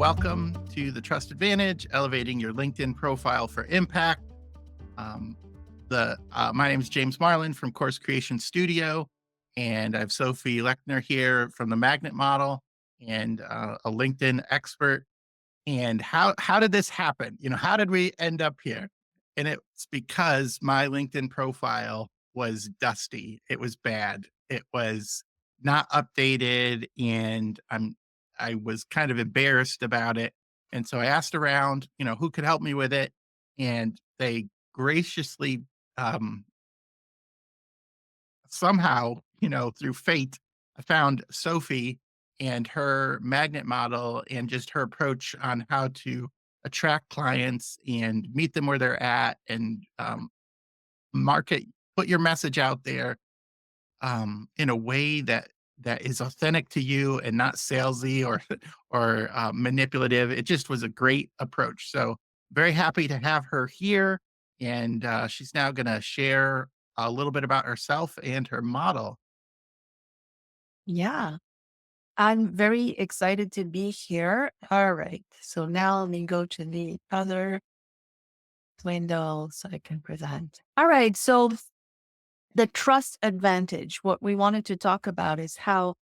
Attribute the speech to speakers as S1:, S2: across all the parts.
S1: Welcome to the Trust Advantage, elevating your LinkedIn profile for impact. Um, my name is James Marlin from Course Creation Studio, and I have Sophie Lechner here from the Magnet Model and a LinkedIn expert. And how did this happen? How did we end up here? And it's because my LinkedIn profile was dusty. It was bad. It was not updated, and I was kind of embarrassed about it. And so I asked around, who could help me with it, and they graciously um, somehow, through fate, I found Sophie and her magnet model and just her approach on how to attract clients and meet them where they're at and market, put your message out there in a way that is authentic to you and not salesy or or manipulative. It just was a great approach. So very happy to have her here, and she's now going to share a little bit about herself and her model.
S2: Yeah, I'm very excited to be here. All right. So now let me go to the other window so I can present. All right. So the trust advantage, what we wanted to talk about is how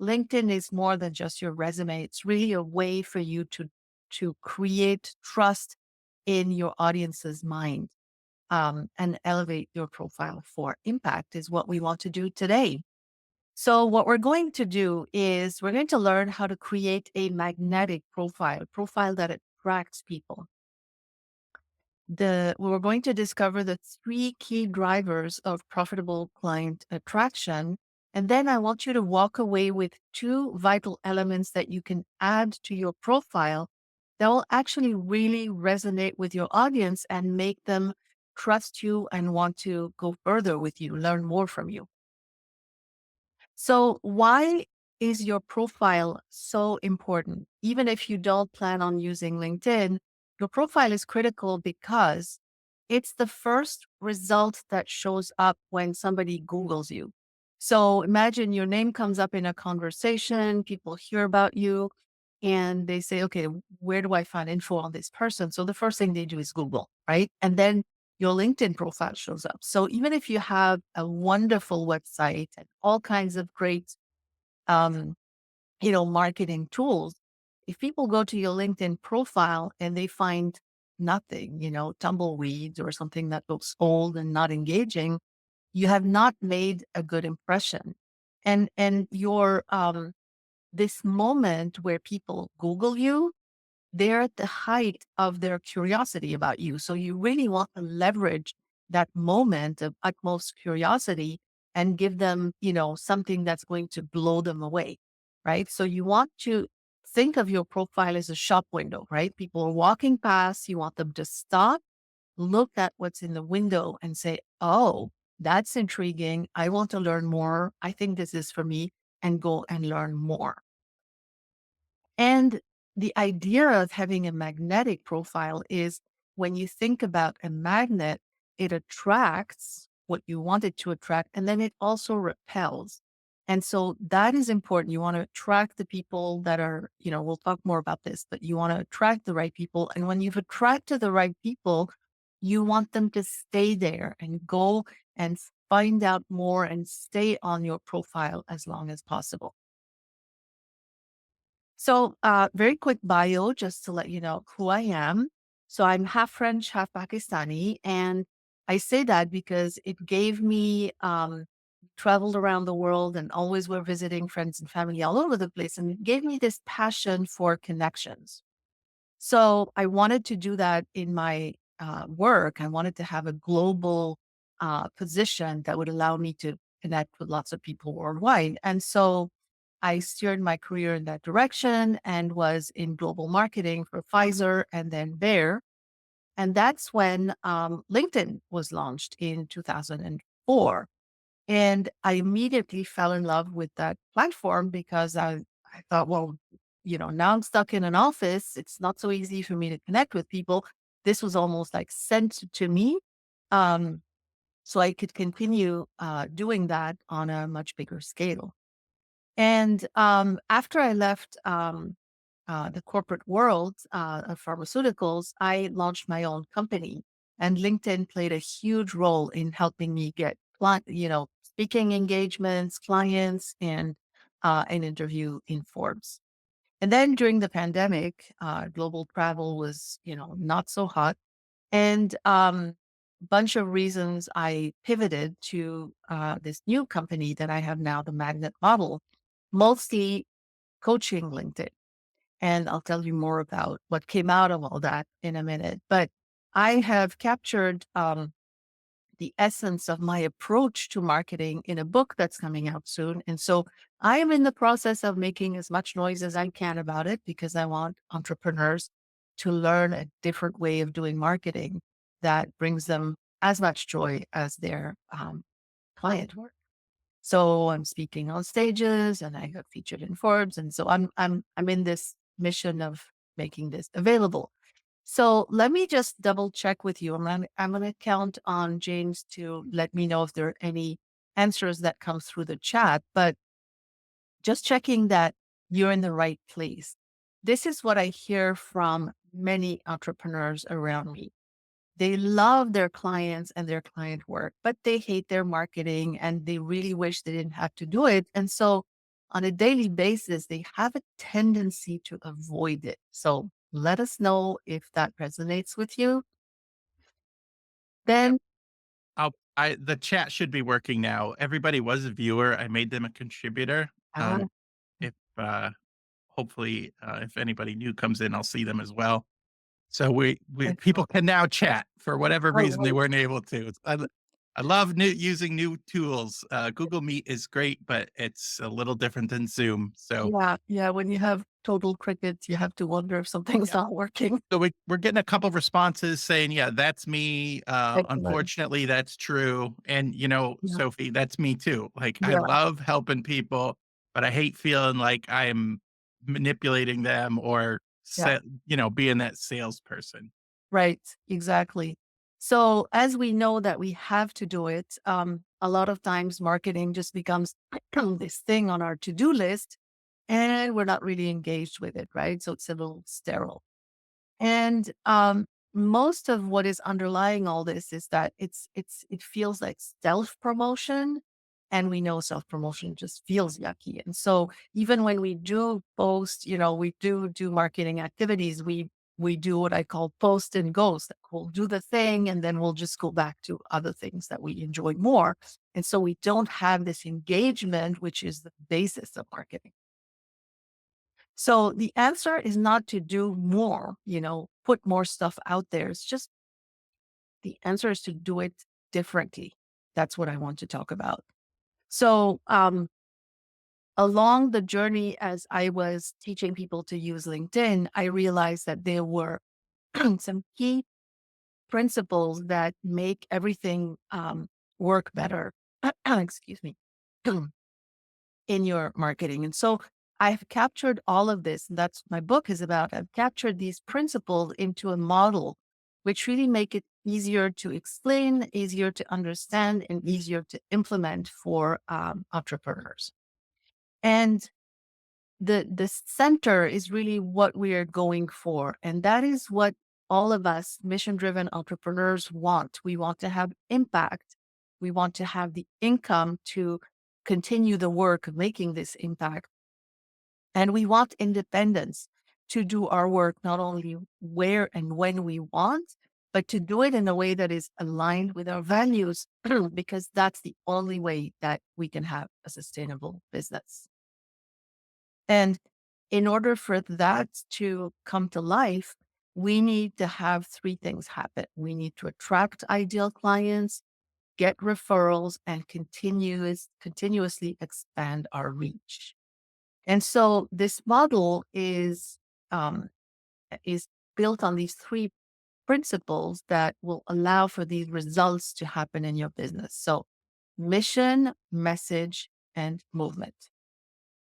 S2: LinkedIn is more than just your resume. It's really a way for you to create trust in your audience's mind and elevate your profile for impact is what we want to do today. So what we're going to do is we're going to learn how to create a magnetic profile that attracts people. We're going to discover the three key drivers of profitable client attraction. And then I want you to walk away with two vital elements that you can add to your profile that will actually really resonate with your audience and make them trust you and want to go further with you, learn more from you. So, why is your profile so important? Even if you don't plan on using LinkedIn, your profile is critical because it's the first result that shows up when somebody Googles you. So, imagine your name comes up in a conversation, people hear about you, and they say, okay, where do I find info on this person? So, the first thing they do is Google, right? And then your LinkedIn profile shows up. So even if you have a wonderful website and all kinds of great, um, marketing tools, if people go to your LinkedIn profile and they find nothing, tumbleweeds or something that looks old and not engaging, you have not made a good impression. And your this moment where people Google you, they're at the height of their curiosity about you. So you really want to leverage that moment of utmost curiosity and give them, something that's going to blow them away. Right. So you want to think of your profile as a shop window, right? People are walking past. You want them to stop, look at what's in the window and say, oh, that's intriguing. I want to learn more. I think this is for me, and go and learn more. And the idea of having a magnetic profile is when you think about a magnet, it attracts what you want it to attract, and then it also repels. And so that is important. You want to attract the people that are, we'll talk more about this, but you want to attract the right people. And when you've attracted the right people, you want them to stay there and go and find out more and stay on your profile as long as possible. So, very quick bio just to let you know who I am. So, I'm half French, half Pakistani. And I say that because it gave me, traveled around the world and always were visiting friends and family all over the place. And it gave me this passion for connections. So, I wanted to do that in my work. I wanted to have a global position that would allow me to connect with lots of people worldwide. And so, I steered my career in that direction and was in global marketing for Pfizer and then Bayer. And that's when LinkedIn was launched in 2004. And I immediately fell in love with that platform because I thought, well, now I'm stuck in an office. It's not so easy for me to connect with people. This was almost like sent to me. Um, so I could continue doing that on a much bigger scale. And after I left the corporate world of pharmaceuticals, I launched my own company, and LinkedIn played a huge role in helping me get, speaking engagements, clients, and an interview in Forbes. And then during the pandemic, global travel was, not so hot, and bunch of reasons I pivoted to this new company that I have now, the Magnet Model, mostly coaching LinkedIn. And I'll tell you more about what came out of all that in a minute. But I have captured the essence of my approach to marketing in a book that's coming out soon. And so I am in the process of making as much noise as I can about it because I want entrepreneurs to learn a different way of doing marketing that brings them as much joy as their client work. So I'm speaking on stages and I got featured in Forbes. And so I'm in this mission of making this available. So let me just double check with you. I'm gonna count on James to let me know if there are any answers that come through the chat, but just checking that you're in the right place. This is what I hear from many entrepreneurs around me. They love their clients and their client work, but they hate their marketing and they really wish they didn't have to do it. And so on a daily basis, they have a tendency to avoid it. So let us know if that resonates with you.
S1: Yep.
S2: Then,
S1: The chat should be working now. Everybody was a viewer. I made them a contributor.
S2: ah,
S1: If hopefully if anybody new comes in, I'll see them as well. So we people
S2: excellent.
S1: can now chat for whatever
S2: All
S1: reason they
S2: right.
S1: weren't able to. I love using new tools. Google Meet is great, but it's a little different than Zoom. So
S2: Yeah. Yeah. When you have total crickets, you have to wonder if something's
S1: yeah.
S2: not working.
S1: So we're getting a couple of responses saying, yeah, that's me.
S2: Excellent.
S1: Unfortunately, that's true. And
S2: Yeah.
S1: Sophie, that's me too. Like I
S2: Yeah.
S1: love helping people, but I hate feeling like I'm manipulating them or
S2: Yeah.
S1: being that salesperson.
S2: Right, exactly. So as we know that we have to do it, a lot of times marketing just becomes this thing on our to-do list and we're not really engaged with it, right? So it's a little sterile. And most of what is underlying all this is that it feels like self promotion, and we know self promotion just feels yucky. And so even when we do post, we do marketing activities, we do what I call post and ghost. We'll do the thing and then we'll just go back to other things that we enjoy more. And so we don't have this engagement, which is the basis of marketing. So the answer is not to do more, put more stuff out there. It's just the answer is to do it differently. That's what I want to talk about. So, along the journey as I was teaching people to use LinkedIn, I realized that there were some key principles that make everything work better. Excuse me. In your marketing. And so I've captured all of this. And that's what my book is about. I've captured these principles into a model, which really make it easier to explain, easier to understand, and easier to implement for entrepreneurs. And the center is really what we are going for. And that is what all of us mission driven entrepreneurs want. We want to have impact. We want to have the income to continue the work of making this impact. And we want independence to do our work not only where and when we want, but to do it in a way that is aligned with our values, because that's the only way that we can have a sustainable business. And in order for that to come to life, we need to have three things happen. We need to attract ideal clients, get referrals, and continuously expand our reach. And so this model is built on these three principles that will allow for these results to happen in your business. So mission, message, and movement.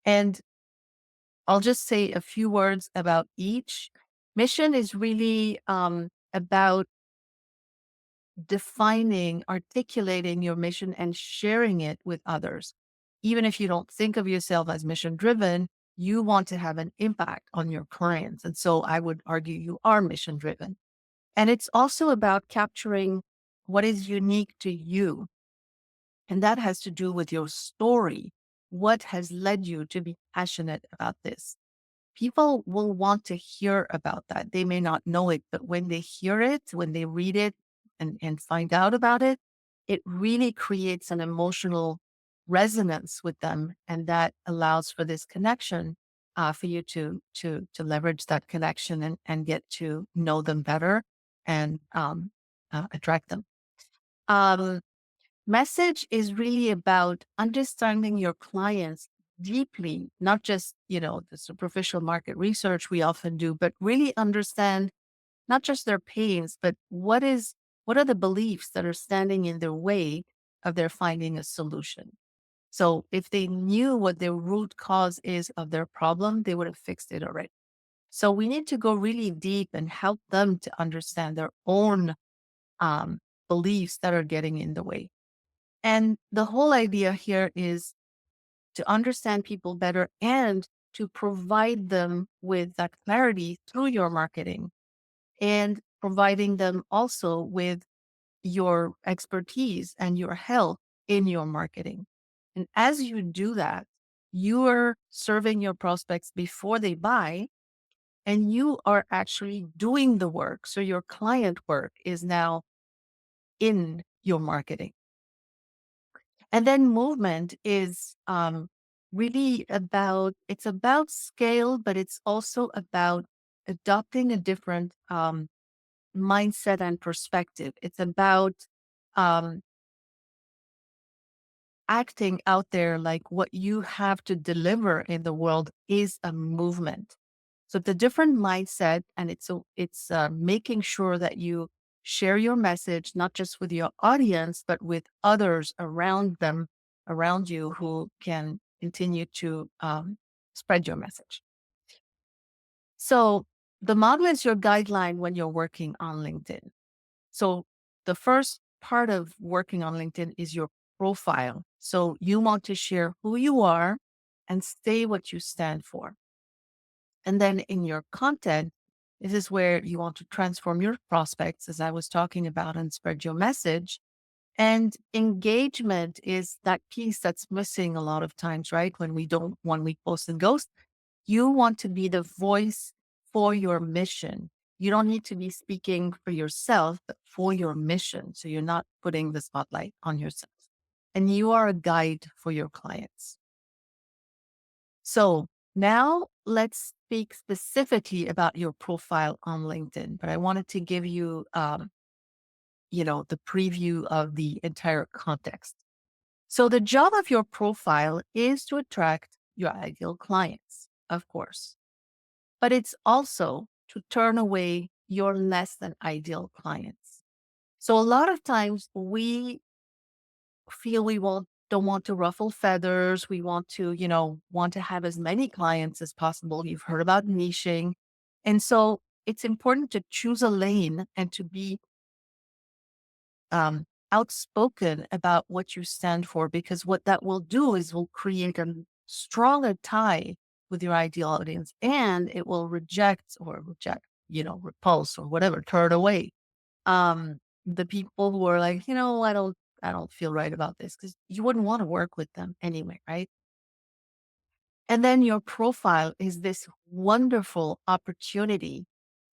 S2: And I'll just say a few words about each. Mission is really about defining, articulating your mission and sharing it with others. Even if you don't think of yourself as mission driven, You want to have an impact on your clients. And so I would argue you are mission driven. And it's also about capturing what is unique to you. And that has to do with your story. What has led you to be passionate about this? People will want to hear about that. They may not know it, but when they hear it, when they read it and find out about it, it really creates an emotional resonance with them. And that allows for this connection, for you to leverage that connection and get to know them better and attract them. Um, Message is really about understanding your clients deeply, not just, the superficial market research we often do, but really understand not just their pains, but what are the beliefs that are standing in their way of their finding a solution. So if they knew what the root cause is of their problem, they would have fixed it already. So we need to go really deep and help them to understand their own um, beliefs that are getting in the way. And the whole idea here is to understand people better and to provide them with that clarity through your marketing and providing them also with your expertise and your help in your marketing. And as you do that, you are serving your prospects before they buy and you are actually doing the work. So your client work is now in your marketing. And then movement is really it's about scale, but it's also about adopting a different mindset and perspective. It's about um, acting out there like what you have to deliver in the world is a movement. So the different mindset, and it's making sure that you share your message not just with your audience, but with others around them, around you who can continue to spread your message. So the model is your guideline when you're working on LinkedIn. So the first part of working on LinkedIn is your profile. So you want to share who you are and say what you stand for. And then in your content, this is where you want to transform your prospects, as I was talking about, and spread your message. And engagement is that piece that's missing a lot of times, right? When we post and ghost, you want to be the voice for your mission. You don't need to be speaking for yourself, but for your mission. So you're not putting the spotlight on yourself. And you are a guide for your clients. So now let's speak specifically about your profile on LinkedIn. But I wanted to give you, the preview of the entire context. So the job of your profile is to attract your ideal clients, of course, but it's also to turn away your less than ideal clients. So a lot of times we feel we don't want to ruffle feathers. We want to have as many clients as possible. You've heard about niching. And so it's important to choose a lane and to be outspoken about what you stand for, because what that will do is will create a stronger tie with your ideal audience and it will repulse or whatever, turn away the people who are like, I don't feel right about this, because you wouldn't want to work with them anyway, right? And then your profile is this wonderful opportunity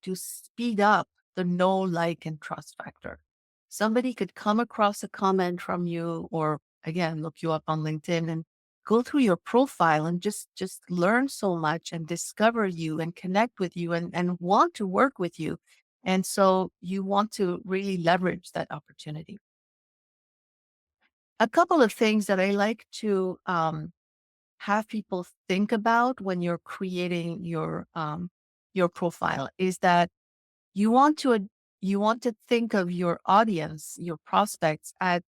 S2: to speed up the know, like, and trust factor. Somebody could come across a comment from you, or again, look you up on LinkedIn and go through your profile and just learn so much and discover you and connect with you and want to work with you. And so you want to really leverage that opportunity. A couple of things that I like to have people think about when you're creating your profile is that you want to you want to think of your audience, your prospects, at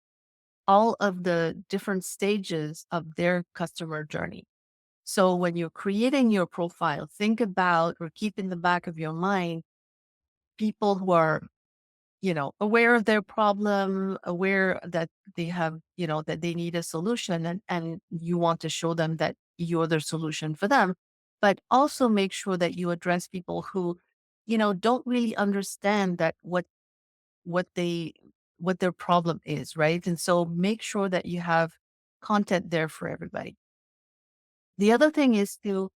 S2: all of the different stages of their customer journey. So when you're creating your profile, think about or keep in the back of your mind people who are, aware of their problem, aware that they have, that they need a solution, and you want to show them that you're the solution for them. but also make sure that you address people who, don't really understand that what they what their problem is, right? And so make sure that you have content there for everybody. The other thing is to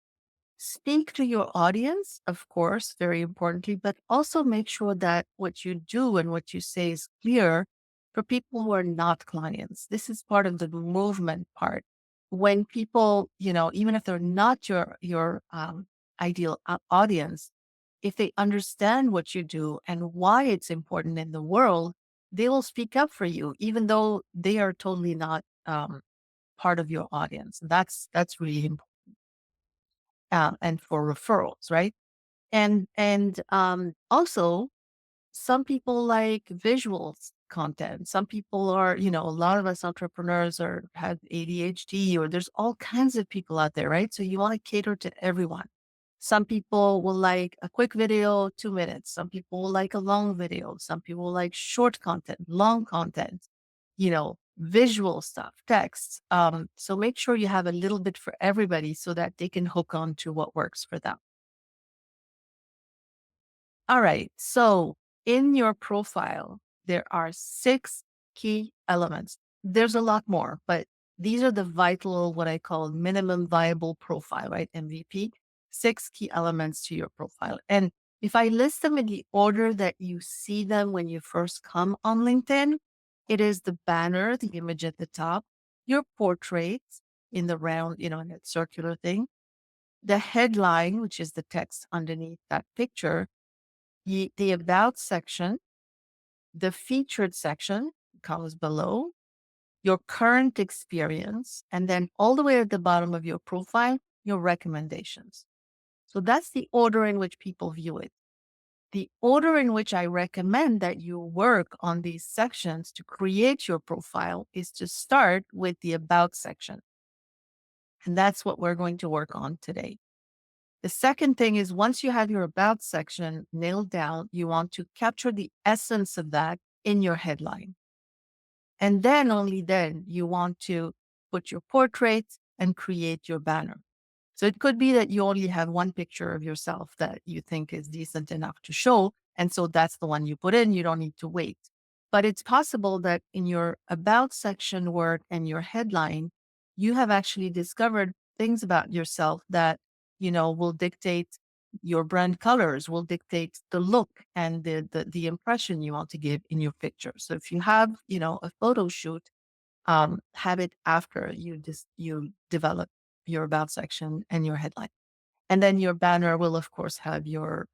S2: speak to your audience, of course, very importantly, but also make sure that what you do and what you say is clear for people who are not clients. This is part of the movement part. When people, even if they're not your ideal audience, if they understand what you do and why it's important in the world, they will speak up for you, even though they are totally not part of your audience. That's really important, and for referrals, right? And also, some people like visuals content. Some people are, a lot of us entrepreneurs are have ADHD, or there's all kinds of people out there, right? So you want to cater to everyone. Some people will like a quick video, 2 minutes. Some people will like a long video. Some people like short content, long content, visual stuff, text. So make sure you have a little bit for everybody so that they can hook on to what works for them. All right. So in your profile, there are 6 key elements. There's a lot more, but these are the vital, what I call minimum viable profile, right? MVP, 6 key elements to your profile. And if I list them in the order that you see them when you first come on LinkedIn, it is the banner, the image at the top, your portrait in the round, in that circular thing, the headline, which is the text underneath that picture, the about section, the featured section comes below, your current experience, and then all the way at the bottom of your profile, your recommendations. So that's the order in which people view it. The order in which I recommend that you work on these sections to create your profile is to start with the about section. And that's what we're going to work on today. The second thing is, once you have your about section nailed down, you want to capture the essence of that in your headline. And then only then you want to put your portrait and create your banner. So it could be that you only have one picture of yourself that you think is decent enough to show. And so that's the one you put in. You don't need to wait. But it's possible that in your about section work and your headline, you have actually discovered things about yourself that, will dictate your brand colors, will dictate the look and the impression you want to give in your picture. So if you have, a photo shoot, have it after you develop your about section and your headline. And then your banner will, of course, have your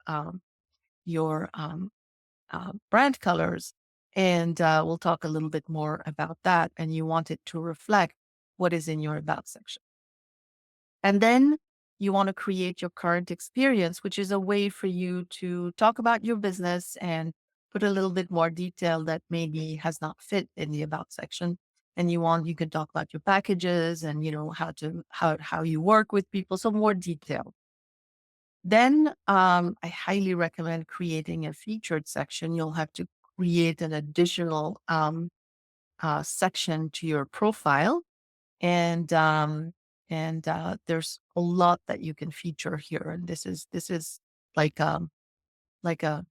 S2: brand colors. And we'll talk a little bit more about that. And you want it to reflect what is in your about section. And then you want to create your current experience, which is a way for you to talk about your business and put a little bit more detail that maybe has not fit in the about section. And you can talk about your packages and, how you work with people. So more detail. Then I highly recommend creating a featured section. You'll have to create an additional section to your profile, and there's a lot that you can feature here. And this is like like a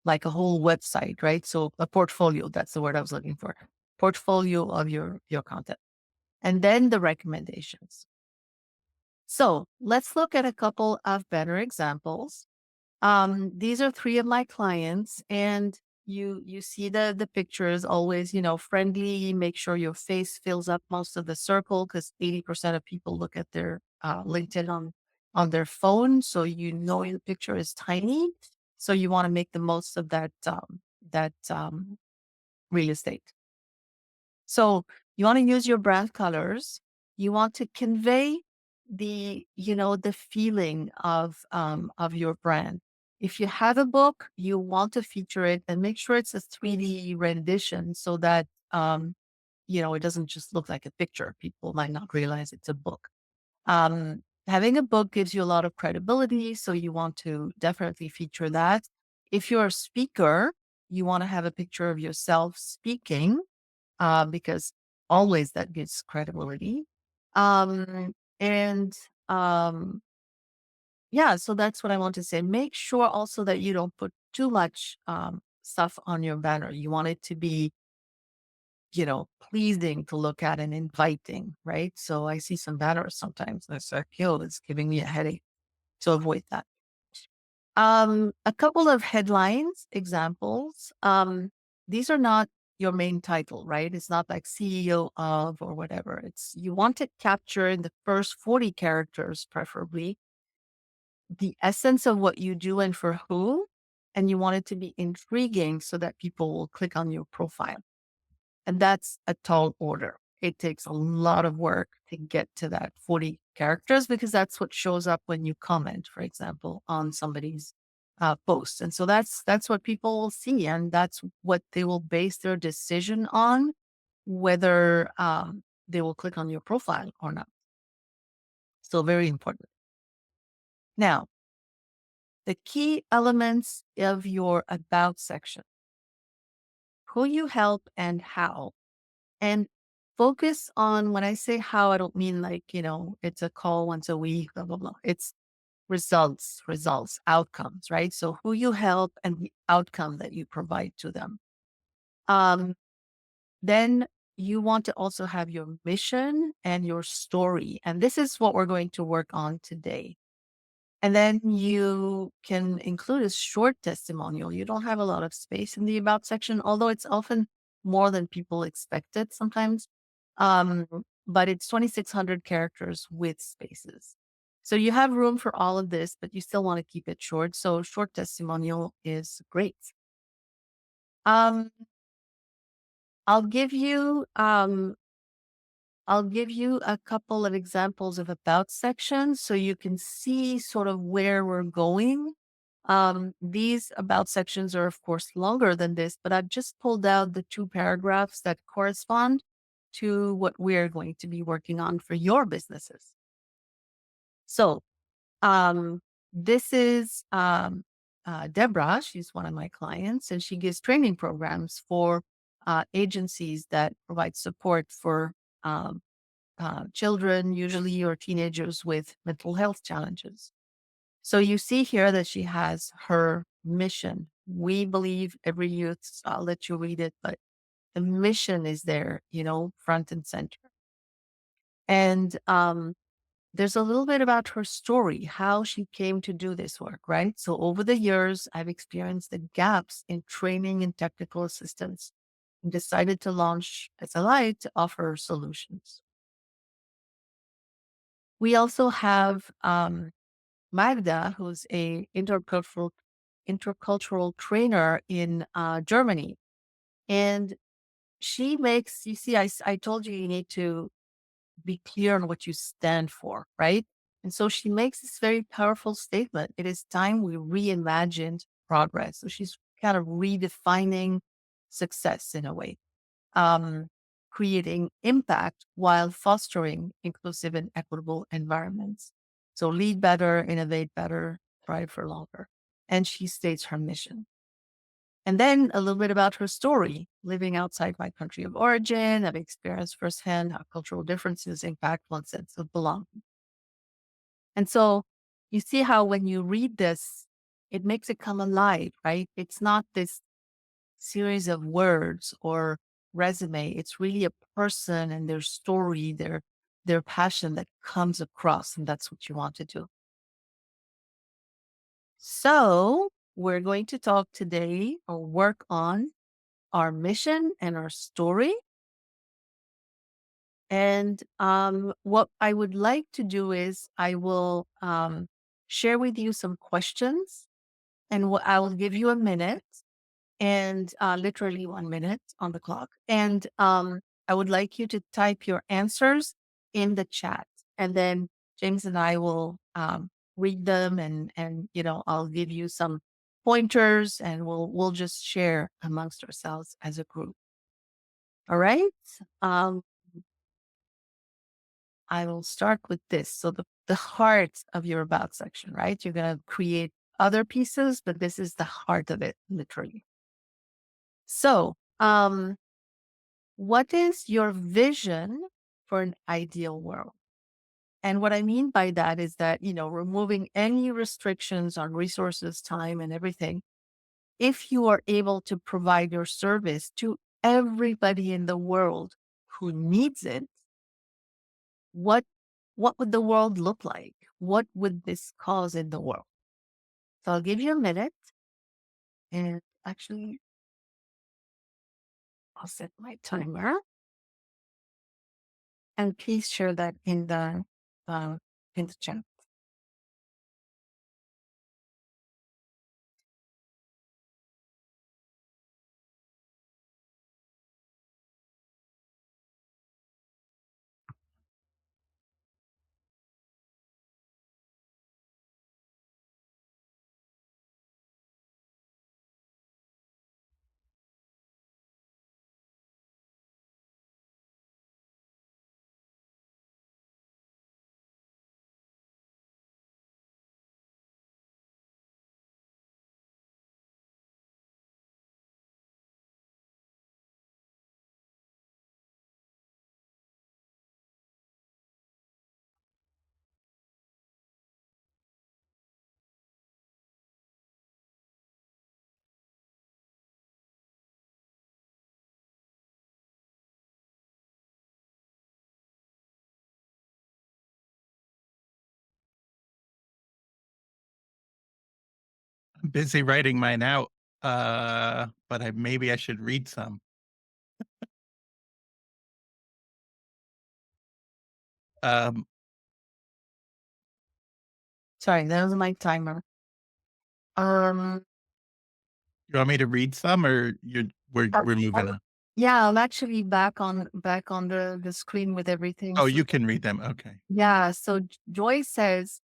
S2: like a whole website, right? So a portfolio, that's the word I was looking for. Portfolio of your content. And then the recommendations. So let's look at a couple of better examples. These are 3 of my clients, and you see the pictures always, friendly. Make sure your face fills up most of the circle, because 80% of people look at their LinkedIn on their phone. So your picture is tiny. So you want to make the most of that real estate. So you want to use your brand colors. You want to convey the feeling of your brand. If you have a book, you want to feature it and make sure it's a 3D rendition so that, it doesn't just look like a picture. People might not realize it's a book. Having a book gives you a lot of credibility. So you want to definitely feature that. If you're a speaker, you want to have a picture of yourself speaking, because always that gives credibility. And yeah, so that's what I want to say. Make sure also that you don't put too much stuff on your banner. You want it to be, pleasing to look at and inviting, right? So I see some banners sometimes and it's like, yo, it's giving me a headache, to avoid that. A couple of headlines, examples. These are not your main title, right? It's not like CEO of or whatever. It's you want to capture in the first 40 characters, preferably, the essence of what you do and for who. And you want it to be intriguing so that people will click on your profile. And that's a tall order. It takes a lot of work to get to that 40 characters because that's what shows up when you comment, for example, on somebody's post. And so that's what people will see, and that's what they will base their decision on, whether they will click on your profile or not. So very important. Now, the key elements of your about section: who you help and how. And focus on, when I say how, I don't mean like, it's a call once a week, blah, blah, blah. It's results, outcomes, right? So who you help and the outcome that you provide to them. Um, then you want to also have your mission and your story. And this is what we're going to work on today. And then you can include a short testimonial. You don't have a lot of space in the about section, although it's often more than people expected sometimes. Um, but it's 2,600 characters with spaces. So you have room for all of this, but you still want to keep it short. So short testimonial is great. Um, I'll give you I'll give you a couple of examples of about sections so you can see sort of where we're going. These about sections are, of course, longer than this, but I've just pulled out the two paragraphs that correspond to what we're going to be working on for your businesses. So, um, this is Deborah. She's one of my clients, and she gives training programs for agencies that provide support for um, children, usually, or teenagers with mental health challenges. So you see here that she has her mission. We believe every youth, I'll let you read it, but the mission is there, front and center. And there's a little bit about her story, how she came to do this work, right? So over the years, I've experienced the gaps in training and technical assistance and decided to launch SLI to offer solutions. We also have Magda, who's a intercultural trainer in Germany. And she makes, you see, I told you need to be clear on what you stand for, right? And so she makes this very powerful statement. It is time we reimagined progress. So she's kind of redefining success in a way, um, creating impact while fostering inclusive and equitable environments. So lead better, innovate better, thrive for longer. And she states her mission. And then a little bit about her story. Living outside my country of origin, I've experienced firsthand how cultural differences impact one's sense of belonging. And so you see how when you read this, it makes it come alive, right? It's not this series of words or resume. It's really a person and their story, their passion that comes across, and that's what you want to do. So we're going to talk today or work on our mission and our story. And what I would like to do is I will share with you some questions, and I will give you a minute, and literally 1 minute on the clock. And I would like you to type your answers in the chat, and then James and I will read them, and I'll give you some pointers, and we'll just share amongst ourselves as a group. All right. Um, I will start with this. So the heart of your about section, right? You're gonna create other pieces, but this is the heart of it, literally. So, what is your vision for an ideal world? And what I mean by that is that, removing any restrictions on resources, time, and everything, if you are able to provide your service to everybody in the world who needs it, what what would the world look like? What would this cause in the world? So I'll give you a minute and actually I'll set my timer and please share that uh, in the chat.
S1: I'm busy writing mine out, but maybe I should read some. Um,
S2: Sorry, that was my timer. Um,
S1: you want me to read some, or
S2: uh,
S1: we're moving on?
S2: yeah, I'm actually back on the screen with everything.
S1: Oh,
S2: So
S1: you can read them. Okay.
S2: yeah, so Joy says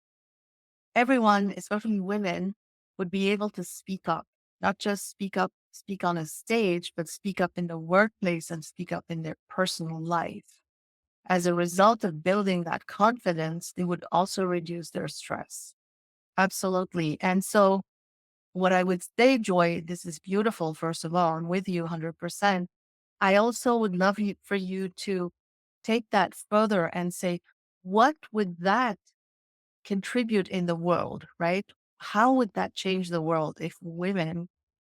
S2: everyone, especially women, would be able to speak up, not just speak on a stage, but speak up in the workplace and speak up in their personal life. As a result of building that confidence, they would also reduce their stress. Absolutely. And so, what I would say, Joy, this is beautiful. First of all, I'm with you 100%. I also would love for you to take that further and say, what would that contribute in the world, right? How would that change the world if women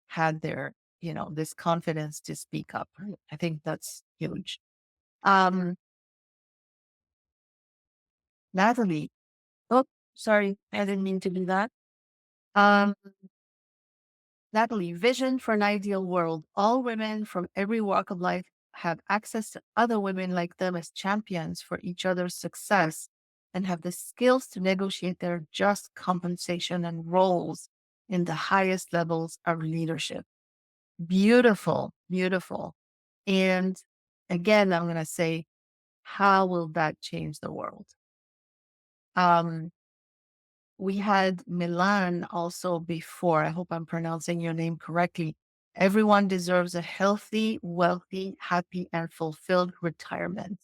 S2: had this confidence to speak up? Right? I think that's huge. Um, Natalie, oh, sorry, I didn't mean to do that. Um, Natalie, vision for an ideal world. All women from every walk of life have access to other women like them as champions for each other's success and have the skills to negotiate their just compensation and roles in the highest levels of leadership. Beautiful, beautiful. And again, I'm going to say, how will that change the world? Um, we had Milan also before. I hope I'm pronouncing your name correctly. Everyone deserves a healthy, wealthy, happy, and fulfilled retirement.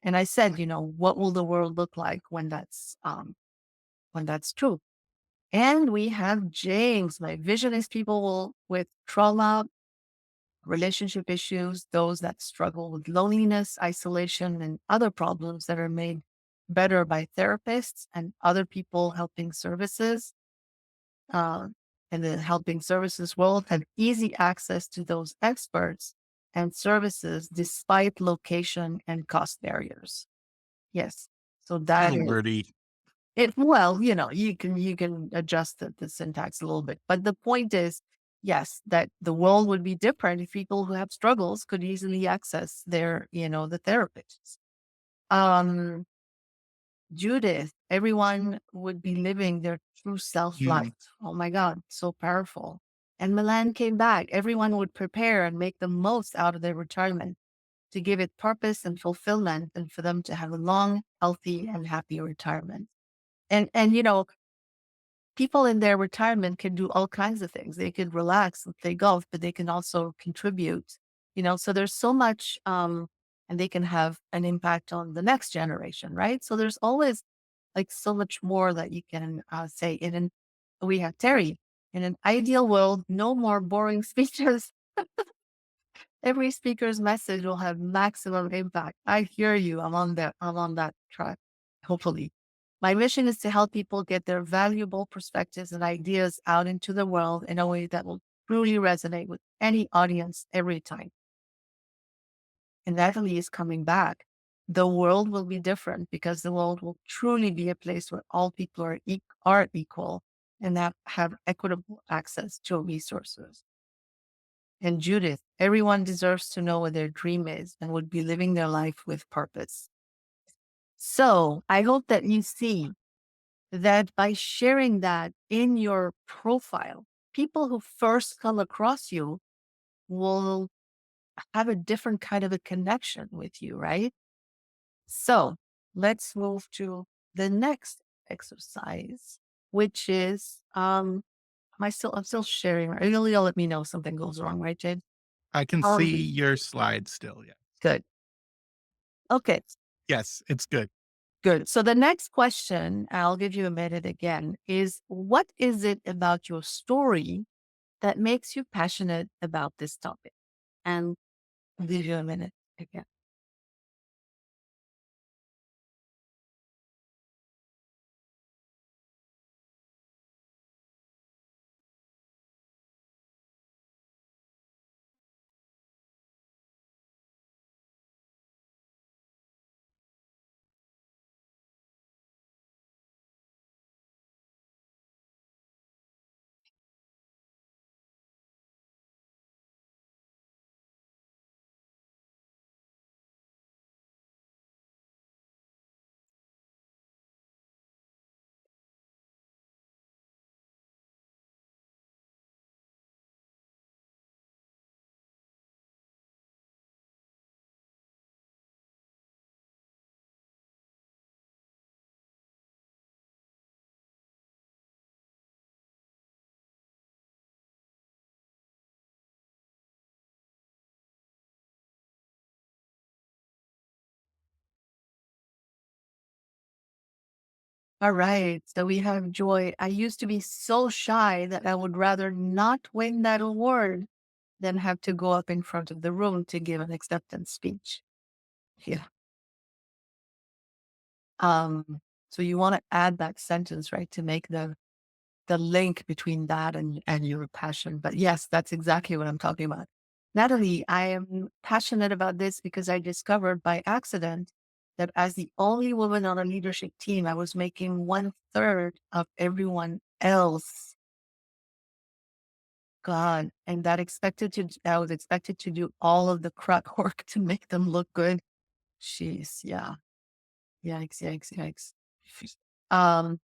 S2: And I said, what will the world look like when that's true? And we have James. My vision is people with trauma, relationship issues, those that struggle with loneliness, isolation, and other problems that are made better by therapists and other people helping services uh, in the helping services world have easy access to those experts and services despite location and cost barriers. Yes. So
S1: A
S2: that
S1: little
S2: is
S1: wordy.
S2: it. Well, you can adjust the syntax a little bit. But the point is, yes, that the world would be different if people who have struggles could easily access the therapists. Um, Judith, everyone would be living their true self life.
S1: Mm.
S2: Oh my God, so powerful. And Milan came back. Everyone would prepare and make the most out of their retirement to give it purpose and fulfillment and for them to have a long, healthy, and happy retirement. And people in their retirement can do all kinds of things. They could relax and play golf, but they can also contribute. So there's so much and they can have an impact on the next generation, right? So there's always like so much more that you can say. We have Terry. In an ideal world, no more boring speeches. Every speaker's message will have maximum impact. I hear you. I'm on that track. hopefully. My mission is to help people get their valuable perspectives and ideas out into the world in a way that will truly resonate with any audience every time. And Natalie is coming back. The world will be different because the world will truly be a place where all people are equal and that have equitable access to resources. And Judith, everyone deserves to know what their dream is and would be living their life with purpose. So I hope that you see that by sharing that in your profile, people who first come across you will have a different kind of a connection with you, right? So let's move to the next exercise, which is I'm still sharing. Right? You'll let me know if something goes wrong, right, Jade?
S1: I can see
S2: Um,
S1: your slide still. Yeah.
S2: good. Okay,
S1: Yes, it's good.
S2: good. So the next question, I'll give you a minute again, is what is it about your story that makes you passionate about this topic? And I'll give you a minute again. All right. So we have Joy. I used to be so shy that I would rather not win that award than have to go up in front of the room to give an acceptance speech. Yeah. So you want to add that sentence, right, to make the link between that and your passion. But yes, that's exactly what I'm talking about. Natalie, I am passionate about this because I discovered by accident that as the only woman on a leadership team, I was making one third of everyone else. God, and I was expected to do all of the crap work to make them look good. Jeez, yeah. Yikes, yikes, yikes. Um,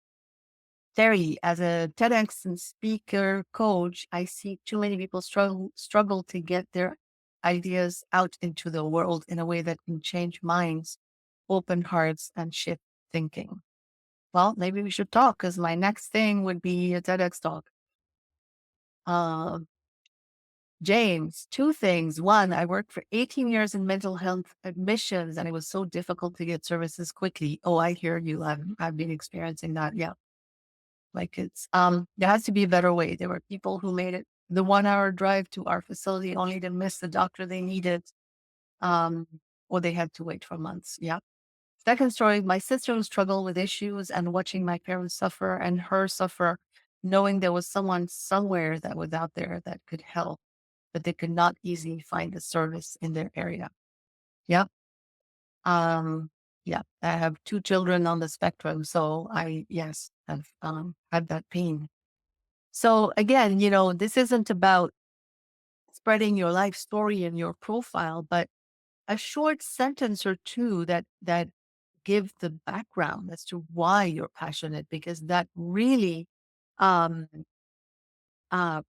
S2: Terry, as a TEDx and speaker coach, I see too many people struggle to get their ideas out into the world in a way that can change minds, open hearts, and shift thinking. Well, maybe we should talk because my next thing would be a TEDx talk. Uh, James, two things. One, I worked for 18 years in mental health admissions, and it was so difficult to get services quickly. Oh, I hear you. I've been experiencing that. Yeah. Like there has to be a better way. There were people who made it the 1 hour drive to our facility only to miss the doctor they needed. Um, or they had to wait for months. Yeah. Second story, my sister struggled with issues and watching my parents suffer and her suffer, knowing there was someone somewhere that was out there that could help, but they could not easily find the service in their area. Yeah. Um, yeah. I have two children on the spectrum. So yes, I've had that pain. So again, this isn't about spreading your life story and your profile, but a short sentence or two that give the background as to why you're passionate, because that really um,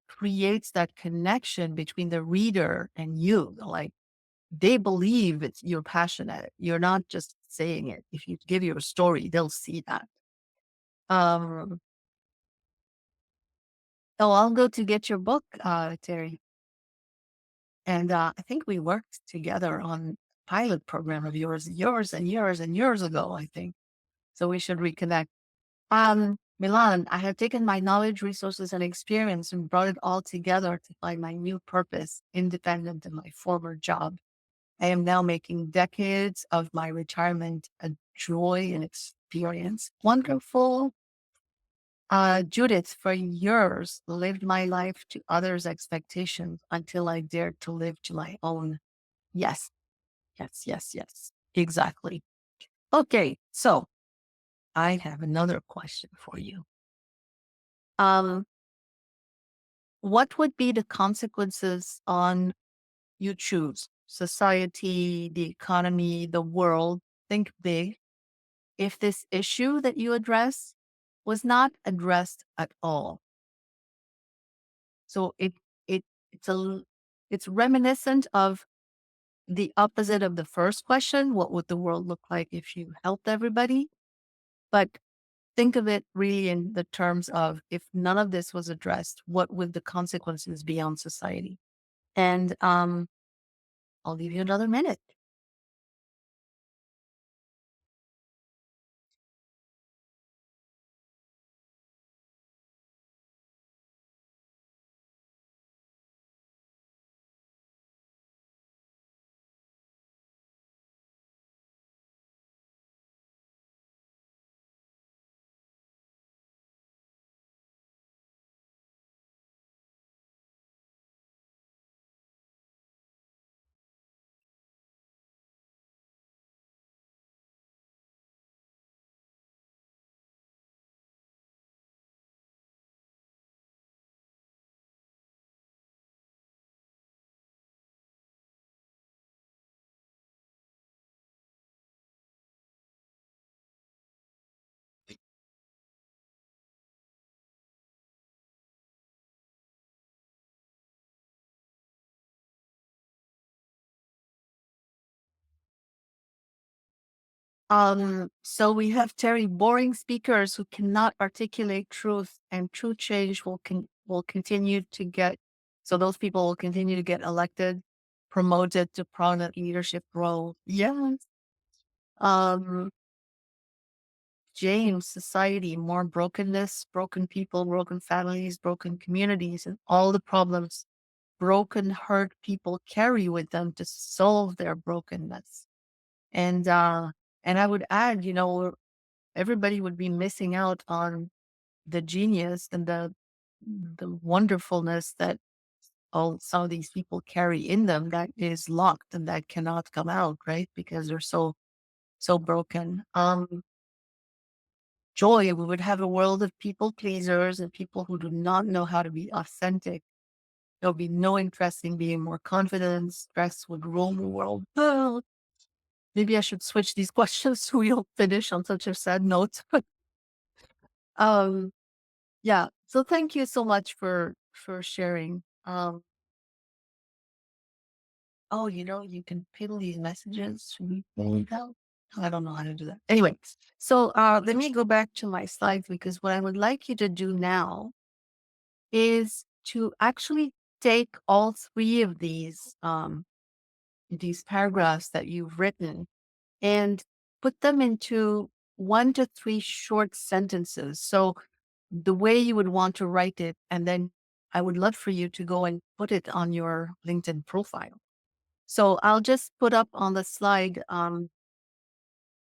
S2: creates that connection between the reader and you. Like they believe you're passionate. You're not just saying it. If you give your story, they'll see that. Um, oh, I'll go to get your book, Terry. And I think we worked together on pilot program of yours, years and years and years ago, I think. So we should reconnect. Milan, I have taken my knowledge, resources, and experience and brought it all together to find my new purpose, independent of my former job. I am now making decades of my retirement a joy and experience. Wonderful. Judith, for years, lived my life to others' expectations until I dared to live to my own. Yes, yes, yes, yes. Exactly. Okay, so I have another question for you. Um, what would be the consequences on you choose society, the economy, the world? Think big. If this issue that you address was not addressed at all. So it it's it's reminiscent of the opposite of the first question. What would the world look like if you helped everybody? But think of it really in the terms of if none of this was addressed, what would the consequences be on society? And I'll give you another minute. So we have very boring speakers who cannot articulate truth, and true change will continue to get. So those people will continue to get elected, promoted to prominent leadership role. Yes. Um, James, society, more brokenness, broken people, broken families, broken communities, and all the problems broken, hurt people carry with them to solve their brokenness. And and I would add, everybody would be missing out on the genius and the wonderfulness that all some of these people carry in them that is locked and that cannot come out, right? Because they're so broken. Joy, we would have a world of people pleasers and people who do not know how to be authentic. There'll be no interest in being more confident. Stress would rule the world. Oh, maybe I should switch these questions so we'll finish on such a sad note. um, yeah. So thank you so much for sharing. Oh, you can pin these messages. Should we pull it out? I don't know how to do that. Anyway, so let me go back to my slides because what I would like you to do now is to actually take all three of these paragraphs that you've written and put them into 1 to 3 short sentences. So the way you would want to write it, and then I would love for you to go and put it on your LinkedIn profile. So I'll just put up on the slide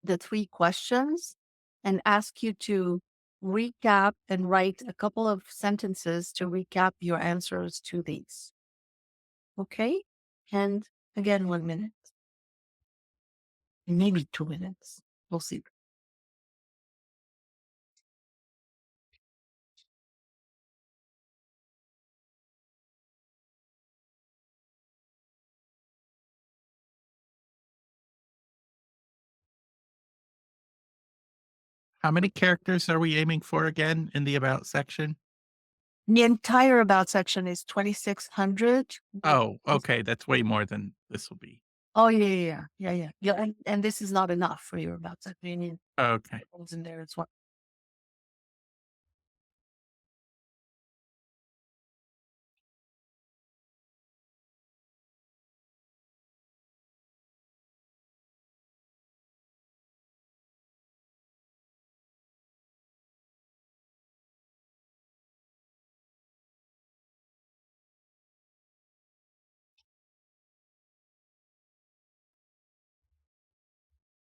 S2: the 3 questions and ask you to recap and write a couple of sentences to recap your answers to these. Okay? And again, 1 minute, maybe 2 minutes. We'll see.
S1: How many characters are we aiming for again in the about section?
S2: The entire about section is 2,600.
S1: Oh, okay. That's way more than this will be.
S2: Oh, yeah, yeah, yeah, yeah, yeah. Yeah, and this is not enough for your about section. You need
S1: Okay.
S2: things in there as well.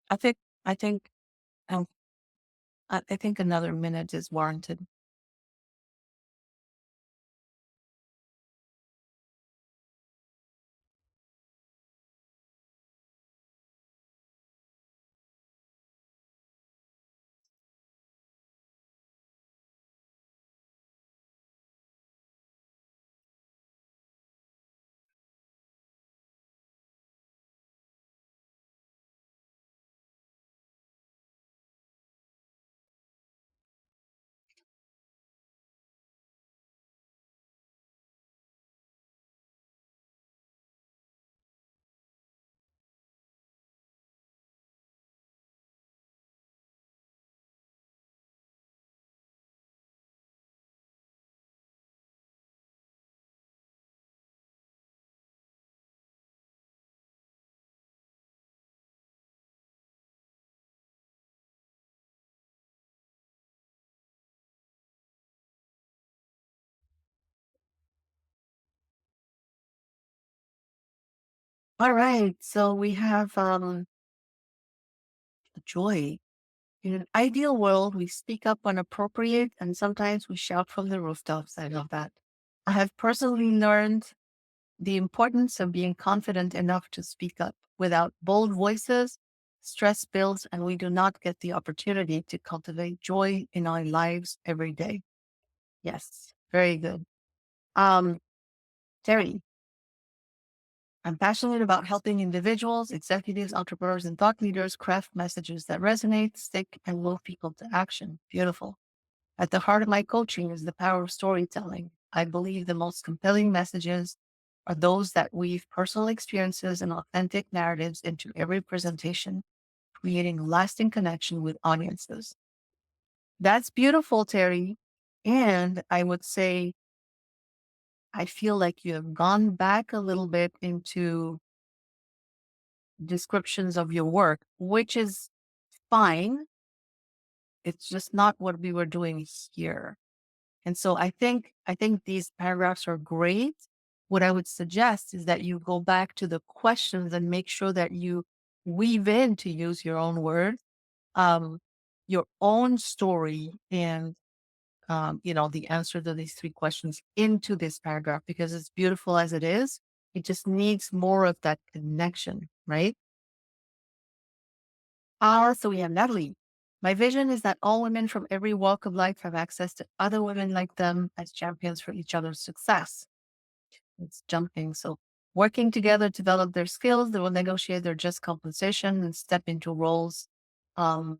S2: I think, I think, um, I think another minute is warranted. All right. So we have joy. In an ideal world, we speak up when appropriate and sometimes we shout from the rooftops. I love that. I have personally learned the importance of being confident enough to speak up. Without bold voices, stress builds and we do not get the opportunity to cultivate joy in our lives every day. Yes, very good. Um, Terry, I'm passionate about helping individuals, executives, entrepreneurs, and thought leaders craft messages that resonate, stick, and move people to action. Beautiful. At the heart of my coaching is the power of storytelling. I believe the most compelling messages are those that weave personal experiences and authentic narratives into every presentation, creating lasting connection with audiences. That's beautiful, Terry. And I would say, I feel like you have gone back a little bit into descriptions of your work, which is fine. It's just not what we were doing here. And so I think these paragraphs are great. What I would suggest is that you go back to the questions and make sure that you weave in, to use your own word, um, your own story and the answer to these three questions into this paragraph because it's beautiful as it is. It just needs more of that connection, right? So we have Natalie. My vision is that all women from every walk of life have access to other women like them as champions for each other's success. It's jumping. So working together to develop their skills, they will negotiate their just compensation and step into roles um,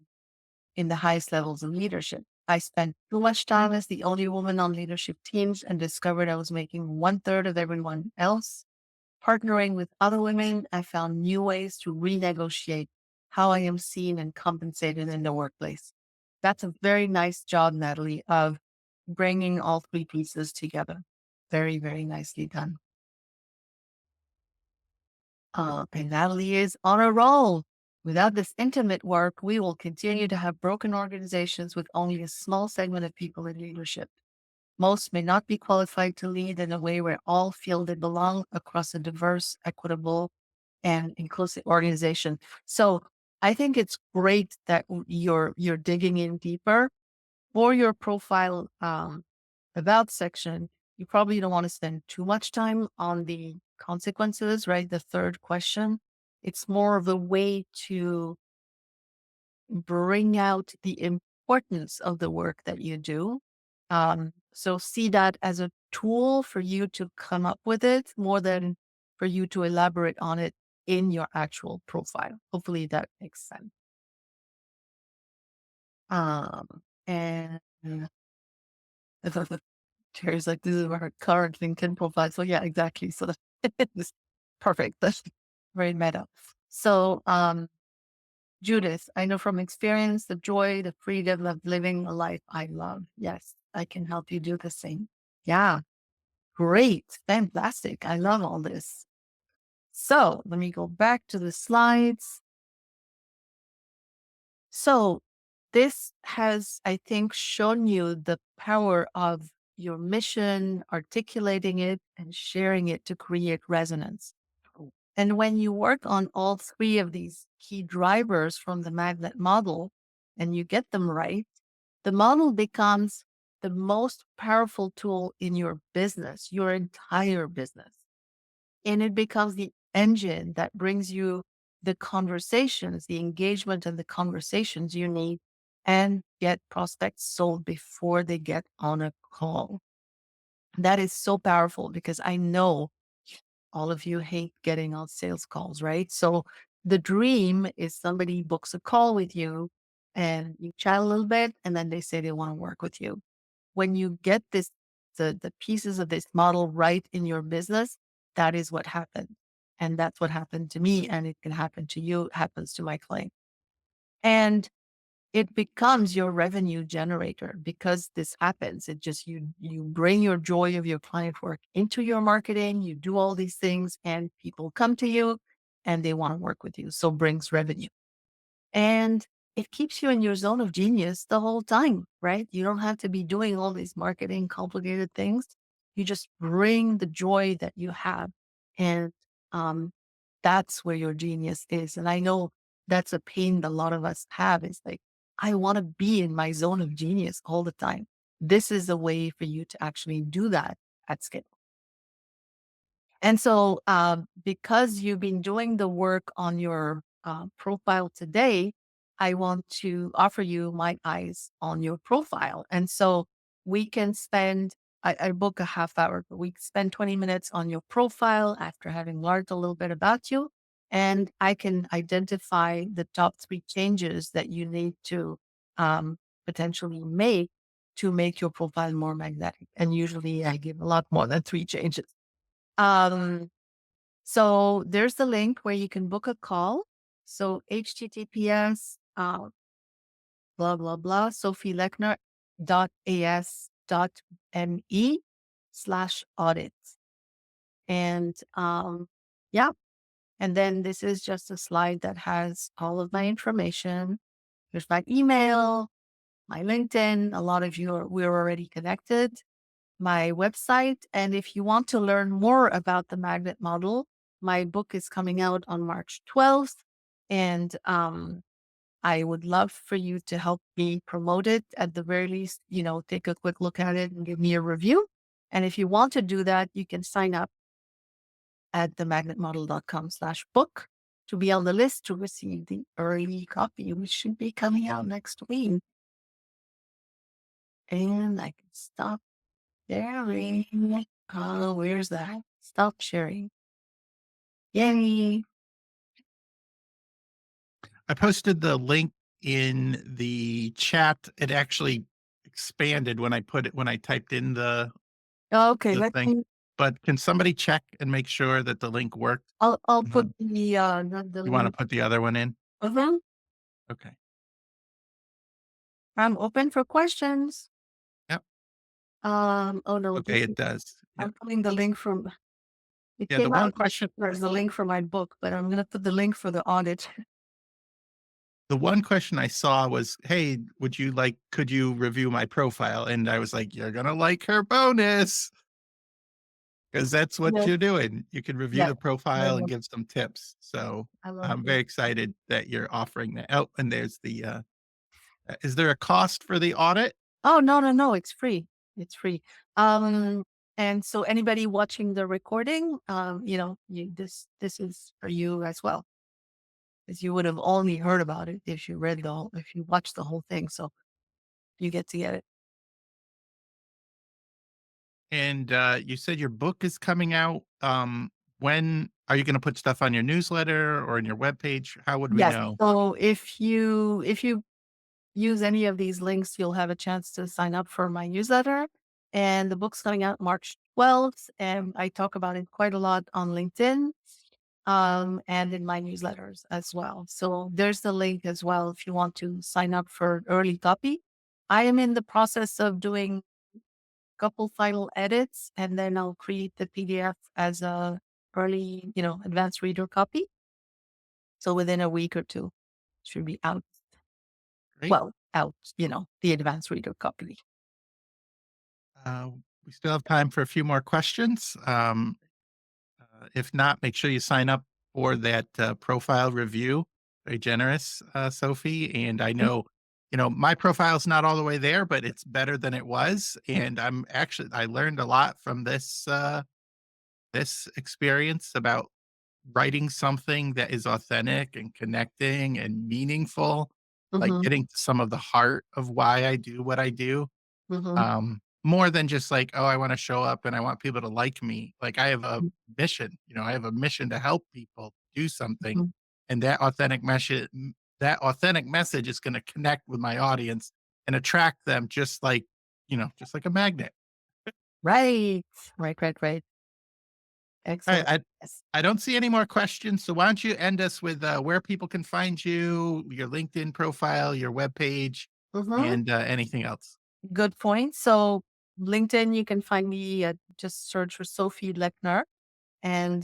S2: in the highest levels of leadership. I spent too much time as the only woman on leadership teams and discovered I was making one third of everyone else. Partnering with other women, I found new ways to renegotiate how I am seen and compensated in the workplace. That's a very nice job, Natalie, of bringing all three pieces together. Very, very nicely done. And Natalie is on a roll. Without this intimate work, we will continue to have broken organizations with only a small segment of people in leadership. Most may not be qualified to lead in a way where all feel they belong across a diverse, equitable, and inclusive organization. So I think it's great that you're digging in deeper for your profile about section. You probably don't want to spend too much time on the consequences, right? The third question. It's more of a way to bring out the importance of the work that you do. So see that as a tool for you to come up with it more than for you to elaborate on it in your actual profile. Hopefully that makes sense. And Terry's like, this is our current LinkedIn profile. So yeah, exactly. So that's perfect. That's very meta. So, Judith, I know from experience the joy, the freedom of living a life I love. Yes, I can help you do the same. Yeah, great. Fantastic. I love all this. So let me go back to the slides. So this has, I think, shown you the power of your mission, articulating it and sharing it to create resonance. And when you work on all three of these key drivers from the magnet model and you get them right, the model becomes the most powerful tool in your business, your entire business. And it becomes the engine that brings you the conversations, the engagement and the conversations you need and get prospects sold before they get on a call. That is so powerful because I know all of you hate getting on sales calls, right? So the dream is somebody books a call with you and you chat a little bit and then they say they want to work with you. When you get the pieces of this model right in your business, that is what happened. And that's what happened to me. And it can happen to you, it happens to my client. And it becomes your revenue generator because this happens. It just you bring your joy of your client work into your marketing, you do all these things and people come to you and they want to work with you. So brings revenue. And it keeps you in your zone of genius the whole time, right? You don't have to be doing all these marketing complicated things. You just bring the joy that you have. And um, that's where your genius is. And I know that's a pain that a lot of us have. It's like, I want to be in my zone of genius all the time. This is a way for you to actually do that at scale. And so, because you've been doing the work on your profile today, I want to offer you my eyes on your profile. And so we can spend, I book a half hour, but we spend 20 minutes on your profile after having learned a little bit about you. And I can identify the top three changes that you need to potentially make to make your profile more magnetic. And usually I give a lot more than three changes. Um, so there's the link where you can book a call. So HTTPS, blah, blah, blah, sophielechner.as.me/audit. And yeah, and then this is just a slide that has all of my information. There's my email, my LinkedIn. A lot of you we're already connected, my website. And if you want to learn more about the magnet model, my book is coming out on March 12th. And I would love for you to help me promote it. At the very least, take a quick look at it and give me a review. And if you want to do that, you can sign up at themagnetmodel.com/book to be on the list to receive the early copy, which should be coming out next week. And I can stop sharing. Oh, where's that? Stop sharing. Yay.
S1: I posted the link in the chat. It actually expanded when I typed in
S2: Okay,
S1: the
S2: let
S1: thing.
S2: me
S1: But can somebody check and make sure that the link worked?
S2: I'll put
S1: Um,
S2: the
S1: you wanna
S2: link.
S1: put the other one in?
S2: Mhm.
S1: Okay.
S2: I'm open for questions.
S1: Yep.
S2: Oh no,
S1: Okay, it does. Yep.
S2: I'm putting the link from it
S1: Yeah, the
S2: came
S1: one
S2: out
S1: question
S2: there's the link for my book, but I'm gonna put the link for the audit.
S1: the one question I saw was, "Hey, could you review my profile?" And I was like, "You're gonna like her bonus, because that's what
S2: Yes,
S1: you're doing. You can review
S2: yes.
S1: the
S2: I
S1: profile and
S2: love
S1: give some tips." So,
S2: I love
S1: I'm
S2: it.
S1: very excited that you're offering that. Oh, and there's is there a cost for the audit?
S2: Oh, no, no, no, it's free. It's free. Um, and so anybody watching the recording, this is for you as well, because you would have only heard about it if you watched the whole thing. So you get to get it.
S1: And, you said your book is coming out. When are you gonna put stuff on your newsletter or in your webpage? How would we
S2: Yes.
S1: know?
S2: So if you use any of these links, you'll have a chance to sign up for my newsletter. And the book's coming out March 12th. And I talk about it quite a lot on LinkedIn, and in my newsletters as well. So there's the link as well if you want to sign up for early copy. I am in the process of doing a couple final edits and then I'll create the PDF as a early, advanced reader copy. So within a week or two, should be out.
S1: Great.
S2: Well, out, the advanced reader copy.
S1: Uh, we still have time for a few more questions. If not, make sure you sign up for that profile review. Very generous, Sophie. And I know, my profile's not all the way there, but it's better than it was. And I learned a lot from this experience about writing something that is authentic and connecting and meaningful, like
S2: Mhm,
S1: getting to some of the heart of why I do what I do.
S2: mhm,
S1: More than just like, oh, I want to show up and I want people to like me. Like I have a
S2: mm,
S1: mission, I have a mission to help people do something.
S2: mhm.
S1: And that authentic message is going to connect with my audience and attract them just like a magnet.
S2: Right. Right, right, right.
S1: All right.
S2: Excellent. Yes.
S1: I don't see any more questions. So why don't you end us with where people can find you, your LinkedIn profile, your webpage,
S2: Mhm.
S1: and anything else?
S2: Good point. So LinkedIn, you can find me just search for Sophie Lechner, and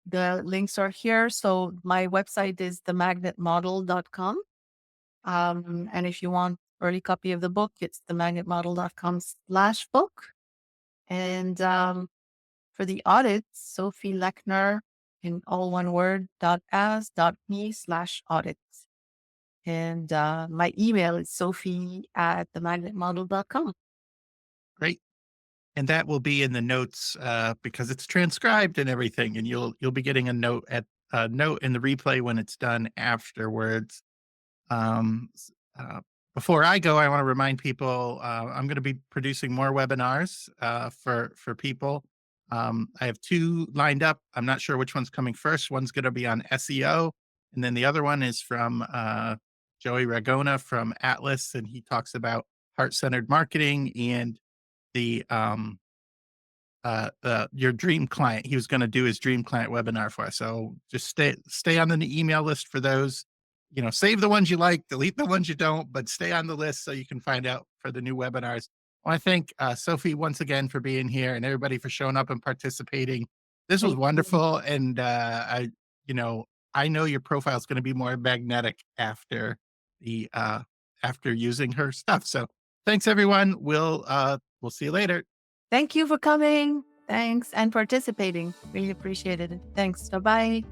S2: the links are here. So my website is themagnetmodel.com. And if you want early copy of the book, it's themagnetmodel.com/book. And for the audits, Sophie Lechner in all one word .as.me/audits. And my email is sophie@themagnetmodel.com.
S1: Great. And that will be in the notes because it's transcribed and everything, and you'll be getting a note in the replay when it's done afterwards. Um, s- uh, Before I go, I want to remind people I'm going to be producing more webinars for people. I have two lined up. I'm not sure which one's coming first. One's going to be on SEO, and then the other one is from Joey Ragona from Atlas, and he talks about heart centered marketing and the your dream client. He was going to do his dream client webinar for us. So just stay on the email list for those. Save the ones you like, delete the ones you don't, but stay on the list so you can find out for the new webinars. I want to thank Sophie once again for being here and everybody for showing up and participating. This was
S2: Thank you.
S1: wonderful, and you know, I know your profile is going to be more magnetic the after using her stuff. So thanks everyone. We'll see you later.
S2: Thank you for coming. Thanks and participating. Really appreciated it. Thanks. Bye bye.